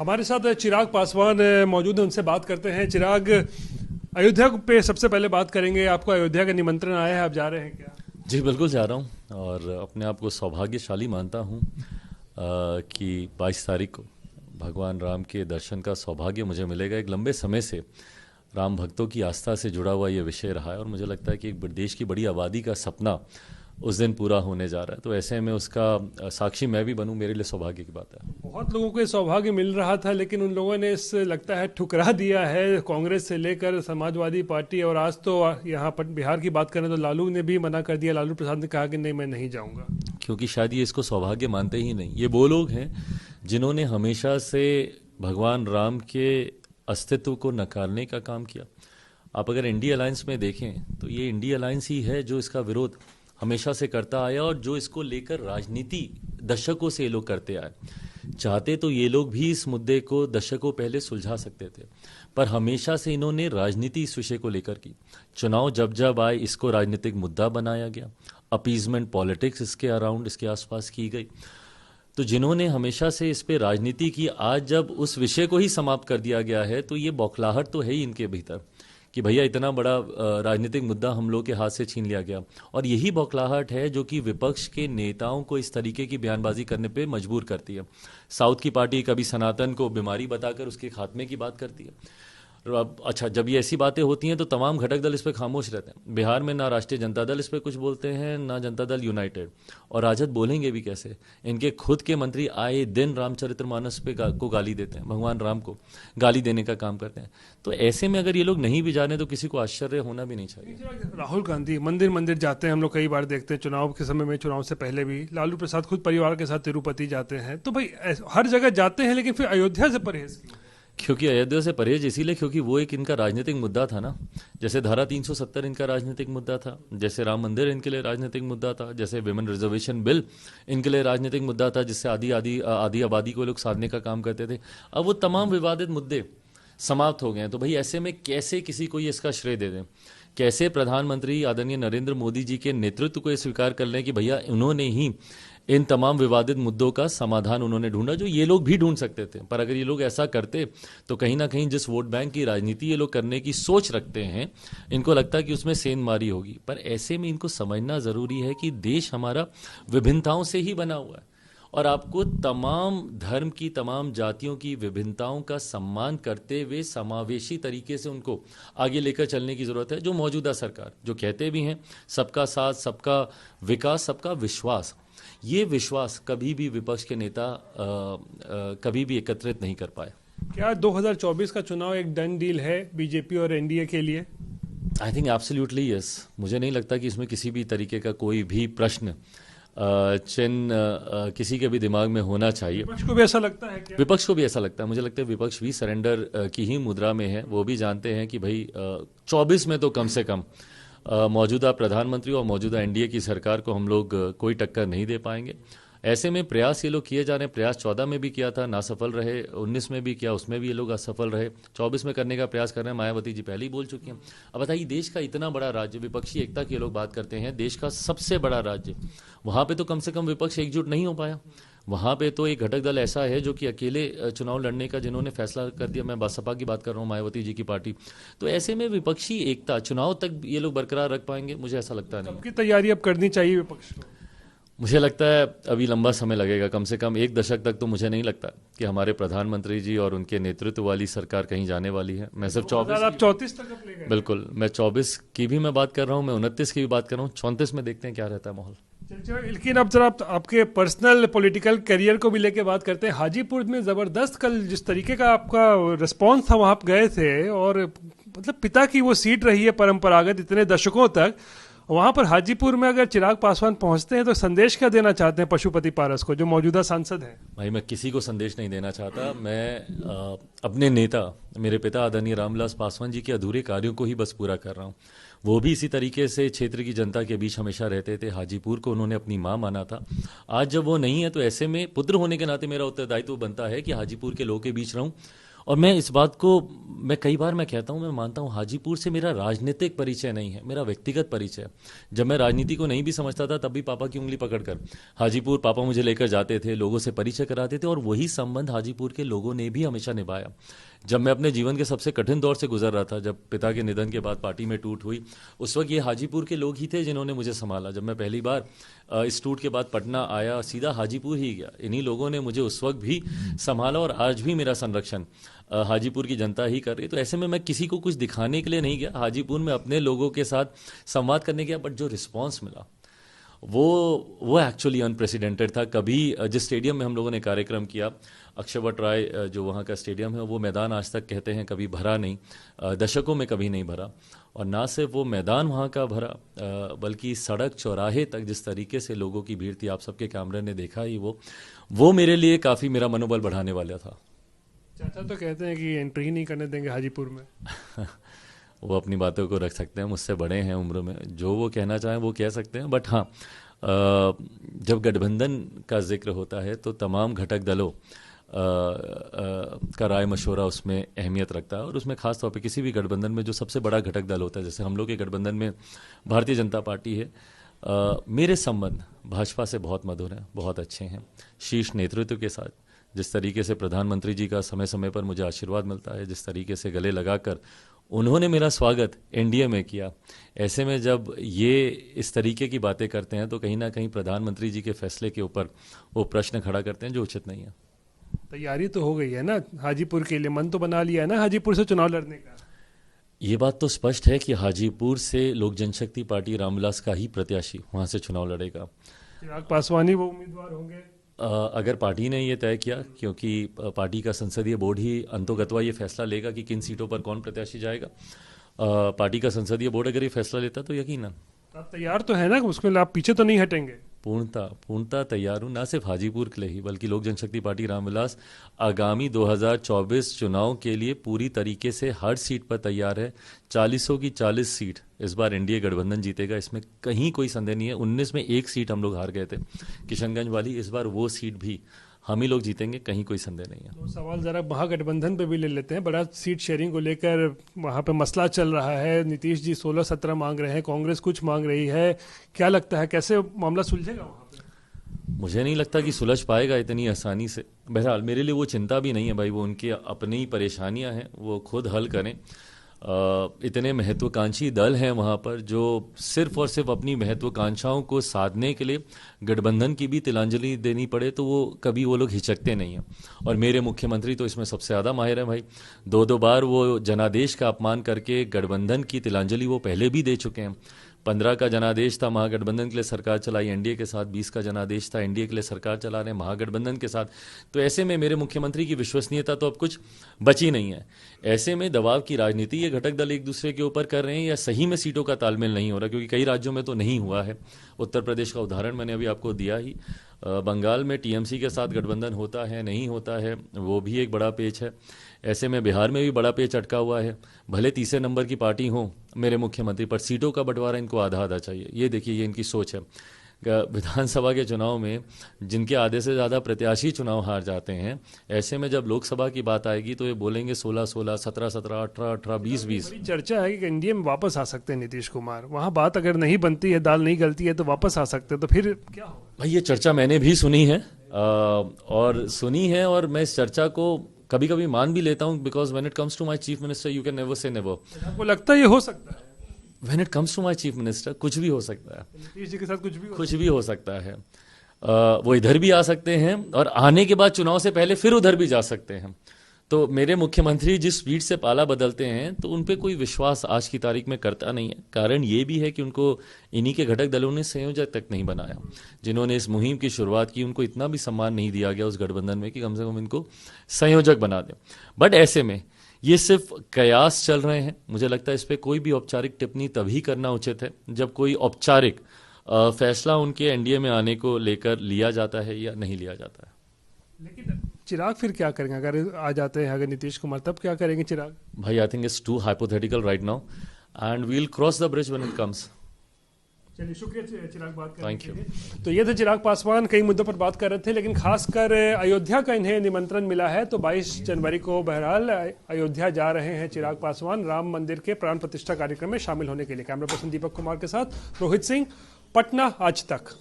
हमारे साथ चिराग पासवान मौजूद हैं, उनसे बात करते हैं। चिराग, अयोध्या पे सबसे पहले बात करेंगे। आपको अयोध्या का निमंत्रण आया है, आप जा रहे हैं क्या? जी बिल्कुल जा रहा हूँ और अपने आप को सौभाग्यशाली मानता हूँ कि 22 तारीख को भगवान राम के दर्शन का सौभाग्य मुझे मिलेगा। एक लंबे समय से राम भक्तों की आस्था से जुड़ा हुआ ये विषय रहा है और मुझे लगता है कि एक देश की बड़ी आबादी का सपना उस दिन पूरा होने जा रहा है। तो ऐसे में उसका साक्षी मैं भी बनूं, मेरे लिए सौभाग्य की बात है। बहुत लोगों को ये सौभाग्य मिल रहा था, लेकिन उन लोगों ने इस लगता है ठुकरा दिया है, कांग्रेस से लेकर समाजवादी पार्टी। और आज तो यहाँ पर बिहार की बात करें तो लालू ने भी मना कर दिया। लालू प्रसाद ने कहा कि नहीं, मैं नहीं जाऊँगा, क्योंकि शायद ये इसको सौभाग्य मानते ही नहीं। ये वो लोग हैं जिन्होंने हमेशा से भगवान राम के अस्तित्व को नकारने का काम किया। आप अगर इंडिया अलायंस में देखें तो ये इंडिया अलायंस ही है जो इसका विरोध हमेशा से करता आया और जो इसको लेकर राजनीति दशकों से ये लोग करते आए। चाहते तो ये लोग भी इस मुद्दे को दशकों पहले सुलझा सकते थे, पर हमेशा से इन्होंने राजनीति इस विषय को लेकर की। चुनाव जब जब आए इसको राजनीतिक मुद्दा बनाया गया, अपीजमेंट पॉलिटिक्स इसके अराउंड, इसके आसपास की गई। तो जिन्होंने हमेशा से इस पे राजनीति की, आज जब उस विषय को ही समाप्त कर दिया गया है तो ये बौखलाहट तो है ही इनके भीतर कि भैया इतना बड़ा राजनीतिक मुद्दा हम लोग के हाथ से छीन लिया गया। और यही बौखलाहट है जो कि विपक्ष के नेताओं को इस तरीके की बयानबाजी करने पे मजबूर करती है। साउथ की पार्टी कभी सनातन को बीमारी बताकर उसके खात्मे की बात करती है। अच्छा, जब ये ऐसी बातें होती हैं तो तमाम घटक दल इस पर खामोश रहते हैं। बिहार में ना राष्ट्रीय जनता दल इस पर कुछ बोलते हैं, ना जनता दल यूनाइटेड, और राजद बोलेंगे भी कैसे? इनके खुद के मंत्री आए दिन रामचरितमानस पे को गाली देते हैं, भगवान राम को गाली देने का काम करते हैं। तो ऐसे में अगर ये लोग नहीं भी जाने तो किसी को आश्चर्य होना भी नहीं चाहिए। राहुल गांधी मंदिर मंदिर जाते हैं, हम लोग कई बार देखते हैं चुनाव के समय में, चुनाव से पहले भी। लालू प्रसाद खुद परिवार के साथ तिरुपति जाते हैं। तो भाई हर जगह जाते हैं, लेकिन फिर अयोध्या से परहेज क्यों? क्योंकि अयोध्या से परहेज इसीलिए क्योंकि वो एक इनका राजनीतिक मुद्दा था ना। जैसे धारा 370 इनका राजनीतिक मुद्दा था, जैसे राम मंदिर इनके लिए राजनीतिक मुद्दा था, जैसे विमेन रिजर्वेशन बिल इनके लिए राजनीतिक मुद्दा था, जिससे आधी आबादी को लोग साधने का काम करते थे। अब वो तमाम विवादित मुद्दे समाप्त हो गए हैं। तो भाई ऐसे में कैसे किसी को ये इसका श्रेय दे दें? कैसे प्रधानमंत्री आदरणीय नरेंद्र मोदी जी के नेतृत्व को ये स्वीकार कर लें कि भैया उन्होंने ही इन तमाम विवादित मुद्दों का समाधान उन्होंने ढूंढा, जो ये लोग भी ढूंढ सकते थे। पर अगर ये लोग ऐसा करते तो कहीं ना कहीं जिस वोट बैंक की राजनीति ये लोग करने की सोच रखते हैं, इनको लगता है कि उसमें सेंधमारी होगी। पर ऐसे में इनको समझना ज़रूरी है कि देश हमारा विभिन्नताओं से ही बना हुआ है और आपको तमाम धर्म की, तमाम जातियों की विभिन्नताओं का सम्मान करते हुए समावेशी तरीके से उनको आगे लेकर चलने की ज़रूरत है। जो मौजूदा सरकार जो कहते भी हैं सबका साथ, सबका विकास, सबका विश्वास, ये विश्वास कभी भी विपक्ष के नेता कभी भी एकत्रित नहीं कर पाए। क्या 2024 का चुनाव एक डन डील है बीजेपी और एनडीए के लिए? I think absolutely yes. मुझे नहीं लगता कि इसमें किसी भी तरीके का कोई भी प्रश्न चिन्ह किसी के भी दिमाग में होना चाहिए। विपक्ष को भी ऐसा लगता है क्या? विपक्ष को भी ऐसा लगता है। मुझे लगता है विपक्ष भी सरेंडर की ही मुद्रा में है। वो भी जानते हैं कि भाई 24 में तो कम से कम मौजूदा प्रधानमंत्री और मौजूदा एनडीए की सरकार को हम लोग कोई टक्कर नहीं दे पाएंगे। ऐसे में प्रयास ये लोग किए जा रहे हैं। प्रयास 14 में भी किया था, ना सफल रहे। 19 में भी किया, उसमें भी ये लोग असफल रहे। 24 में करने का प्रयास कर रहे हैं। मायावती जी पहले ही बोल चुकी हैं। अब बताइए, देश का इतना बड़ा राज्य, विपक्षी एकता की ये लोग बात करते हैं, देश का सबसे बड़ा राज्य, वहाँ पे तो कम से कम विपक्ष एकजुट नहीं हो पाया। वहाँ पे तो एक घटक दल ऐसा है जो कि अकेले चुनाव लड़ने का जिन्होंने फैसला कर दिया। मैं बसपा की बात कर रहा हूँ, मायावती जी की पार्टी। तो ऐसे में विपक्षी एकता चुनाव तक ये लोग बरकरार रख पाएंगे, मुझे ऐसा लगता नहीं। सबकी तैयारी अब करनी चाहिए विपक्ष को। मुझे लगता है अभी लंबा समय लगेगा, कम से कम 1 दशक तक तो मुझे नहीं लगता कि हमारे प्रधानमंत्री जी और उनके नेतृत्व वाली सरकार कहीं जाने वाली है। मैं सिर्फ 34 तक ले गए। बिल्कुल, मैं 24 की भी मैं बात कर rहा हूँ, मैं 29 की भी बात कर रहा हूँ, 34 में देखते हैं क्या रहता है माहौल। लेकिन अब जरा आपके पर्सनल पॉलिटिकल करियर को भी लेके बात करते हैं। हाजीपुर में ज़बरदस्त कल जिस तरीके का आपका रिस्पॉन्स था, वहाँ आप गए थे और मतलब पिता की वो सीट रही है परंपरागत इतने दशकों तक। वहाँ पर हाजीपुर में अगर चिराग पासवान पहुँचते हैं तो संदेश क्या देना चाहते हैं पशुपति पारस को, जो मौजूदा सांसद हैं? भाई मैं किसी को संदेश नहीं देना चाहता। मैं अपने नेता मेरे पिता आदरणीय रामविलास पासवान जी के अधूरे कार्यों को ही बस पूरा कर रहा हूँ। वो भी इसी तरीके से क्षेत्र की जनता के बीच हमेशा रहते थे। हाजीपुर को उन्होंने अपनी माँ माना था। आज जब वो नहीं है तो ऐसे में पुत्र होने के नाते मेरा उत्तरदायित्व बनता है कि हाजीपुर के लोगों के बीच रहूं और मैं इस बात को मैं कई बार मैं कहता हूँ, मैं मानता हूँ हाजीपुर से मेरा राजनीतिक परिचय नहीं है, मेरा व्यक्तिगत परिचय है। जब मैं राजनीति को नहीं भी समझता था तब भी पापा की उंगली पकड़कर हाजीपुर पापा मुझे लेकर जाते थे, लोगों से परिचय कराते थे, और वही संबंध हाजीपुर के लोगों ने भी हमेशा निभाया। जब मैं अपने जीवन के सबसे कठिन दौर से गुजर रहा था, जब पिता के निधन के बाद पार्टी में टूट हुई, उस वक्त ये हाजीपुर के लोग ही थे जिन्होंने मुझे संभाला। जब मैं पहली बार इस टूट के बाद पटना आया, सीधा हाजीपुर ही गया, इन्हीं लोगों ने मुझे उस वक्त भी संभाला, और आज भी मेरा संरक्षण हाजीपुर की जनता ही कर रही है। तो ऐसे में मैं किसी को कुछ दिखाने के लिए नहीं गया, हाजीपुर में अपने लोगों के साथ संवाद करने गया, बट जो रिस्पॉन्स मिला वो एक्चुअली अनप्रेसिडेंटेड था। कभी जिस स्टेडियम में हम लोगों ने कार्यक्रम किया, अक्षयवट राय जो वहाँ का स्टेडियम है, वो मैदान आज तक कहते हैं कभी भरा नहीं, दशकों में कभी नहीं भरा। और ना सिर्फ वो मैदान वहाँ का भरा, बल्कि सड़क चौराहे तक जिस तरीके से लोगों की भीड़ थी, आप सबके कैमरे ने देखा ही, वो मेरे लिए काफ़ी मेरा मनोबल बढ़ाने वाला था। चाचा तो कहते हैं कि एंट्री ही नहीं करने देंगे हाजीपुर में। वो अपनी बातों को रख सकते हैं, मुझसे बड़े हैं उम्र में, जो वो कहना चाहें वो कह सकते हैं। बट हाँ, जब गठबंधन का जिक्र होता है तो तमाम घटक दलों का राय मशवरा उसमें अहमियत रखता है, और उसमें खास तौर पे किसी भी गठबंधन में जो सबसे बड़ा घटक दल होता है, जैसे हम लोग के गठबंधन में भारतीय जनता पार्टी है, मेरे संबंध भाजपा से बहुत मधुर हैं, बहुत अच्छे हैं। शीर्ष नेतृत्व के साथ जिस तरीके से प्रधानमंत्री जी का समय समय पर मुझे आशीर्वाद मिलता है, जिस तरीके से गले लगाकर उन्होंने मेरा स्वागत एनडीए में किया, ऐसे में जब ये इस तरीके की बातें करते हैं तो कहीं ना कहीं प्रधानमंत्री जी के फैसले के ऊपर वो प्रश्न खड़ा करते हैं जो उचित नहीं है। तैयारी तो हो गई है ना हाजीपुर के लिए, मन तो बना लिया है ना हाजीपुर से चुनाव लड़ने का? ये बात तो स्पष्ट है कि हाजीपुर से लोक जनशक्ति पार्टी रामविलास का ही प्रत्याशी वहाँ से चुनाव लड़ेगा। चिराग पासवान ही वो उम्मीदवार होंगे अगर पार्टी ने ये तय किया, क्योंकि पार्टी का संसदीय बोर्ड ही अंतोगत्वा ये फैसला लेगा कि किन सीटों पर कौन प्रत्याशी जाएगा। पार्टी का संसदीय बोर्ड अगर ये फैसला लेता तो यकीनन। आप तैयार तो है ना, उसमें आप पीछे तो नहीं हटेंगे? पूर्णता तैयार हूँ, ना सिर्फ हाजीपुर के लिए ही बल्कि लोक जनशक्ति पार्टी रामविलास आगामी 2024 चुनाव के लिए पूरी तरीके से हर सीट पर तैयार है। 40 की 40 सीट इस बार एनडीए गठबंधन जीतेगा, इसमें कहीं कोई संदेह नहीं है। 19 में एक सीट हम लोग हार गए थे, किशनगंज वाली, इस बार वो सीट भी हम ही लोग जीतेंगे, कहीं कोई संदेह नहीं है। तो सवाल जरा महागठबंधन पे भी ले लेते हैं। बड़ा सीट शेयरिंग को लेकर वहाँ पे मसला चल रहा है, नीतीश जी 16-17 मांग रहे हैं, कांग्रेस कुछ मांग रही है, क्या लगता है कैसे मामला सुलझेगा वहाँ पे? मुझे नहीं लगता कि सुलझ पाएगा इतनी आसानी से। बहरहाल मेरे लिए वो चिंता भी नहीं है भाई, वो उनकी अपनी परेशानियां हैं, वो खुद हल करें। इतने महत्वाकांक्षी दल हैं वहाँ पर जो सिर्फ और सिर्फ अपनी महत्वाकांक्षाओं को साधने के लिए गठबंधन की भी तिलांजलि देनी पड़े तो वो लोग हिचकते नहीं हैं। और मेरे मुख्यमंत्री तो इसमें सबसे ज़्यादा माहिर हैं भाई, 2 बार वो जनादेश का अपमान करके गठबंधन की तिलांजलि वो पहले भी दे चुके हैं। 15 का जनादेश था, महागठबंधन के लिए सरकार चलाई एनडीए के साथ। 20 का जनादेश था, एनडीए के लिए सरकार चला रहे महागठबंधन के साथ। तो ऐसे में मेरे मुख्यमंत्री की विश्वसनीयता तो अब कुछ बची नहीं है। ऐसे में दबाव की राजनीति ये घटक दल एक दूसरे के ऊपर कर रहे हैं, या सही में सीटों का तालमेल नहीं हो रहा, क्योंकि कई राज्यों में तो नहीं हुआ है। उत्तर प्रदेश का उदाहरण मैंने अभी आपको दिया ही। बंगाल में टीएमसी के साथ गठबंधन होता है नहीं होता है, वो भी एक बड़ा पेच है। ऐसे में बिहार में भी बड़ा पेच अटका हुआ है। भले तीसरे नंबर की पार्टी हो मेरे मुख्यमंत्री, पर सीटों का बंटवारा इनको आधा आधा चाहिए। ये देखिए, ये इनकी सोच है। विधानसभा के चुनाव में जिनके आधे से ज़्यादा प्रत्याशी चुनाव हार जाते हैं, ऐसे में जब लोकसभा की बात आएगी तो ये बोलेंगे 16-16, 17-17, 18-18, 20-20। चर्चा है कि एनडीए में वापस आ सकते हैं नीतीश कुमार। वहाँ बात अगर नहीं बनती है, दाल नहीं गलती है तो वापस आ सकते हैं, तो फिर क्या होगा? भाई ये चर्चा मैंने भी सुनी है, और मैं इस चर्चा को कभी कभी मान भी लेता हूँ, because when it comes to my chief minister you can never say never. आपको लगता है ये हो सकता है? When it comes to my chief minister कुछ भी हो सकता है, नीतीश जी के साथ कुछ भी हो सकता है। वो इधर भी आ सकते हैं और आने के बाद चुनाव से पहले फिर उधर भी जा सकते हैं। तो मेरे मुख्यमंत्री जिस स्पीड से पाला बदलते हैं तो उन पे कोई विश्वास आज की तारीख में करता नहीं है। कारण ये भी है कि उनको इन्हीं के घटक दलों ने संयोजक तक नहीं बनाया। जिन्होंने इस मुहिम की शुरुआत की उनको इतना भी सम्मान नहीं दिया गया उस गठबंधन में कि कम से कम इनको संयोजक बना दें। बट ऐसे में ये सिर्फ कयास चल रहे हैं। मुझे लगता है इस पर कोई भी औपचारिक टिप्पणी तभी करना उचित है जब कोई औपचारिक फैसला उनके एनडीए में आने को लेकर लिया जाता है या नहीं लिया जाता है। लेकिन चिराग फिर क्या करेंगे अगर आ जाते हैं, अगर नीतीश कुमार, तब क्या करेंगे चिराग? भाई I think it's too hypothetical right now and we will cross the bridge when it comes. चलिए शुक्रिया चिराग बात करने Thank के you. लिए। तो ये थे चिराग पासवान, कई मुद्दों पर बात कर रहे थे, लेकिन खासकर अयोध्या का इन्हें निमंत्रण मिला है, तो 22 जनवरी को बहरहाल अयोध्या जा रहे हैं चिराग पासवान राम मंदिर के प्राण प्रतिष्ठा कार्यक्रम में शामिल होने के लिए। कैमरा पर्सन दीपक कुमार के साथ रोहित सिंह, पटना आज तक।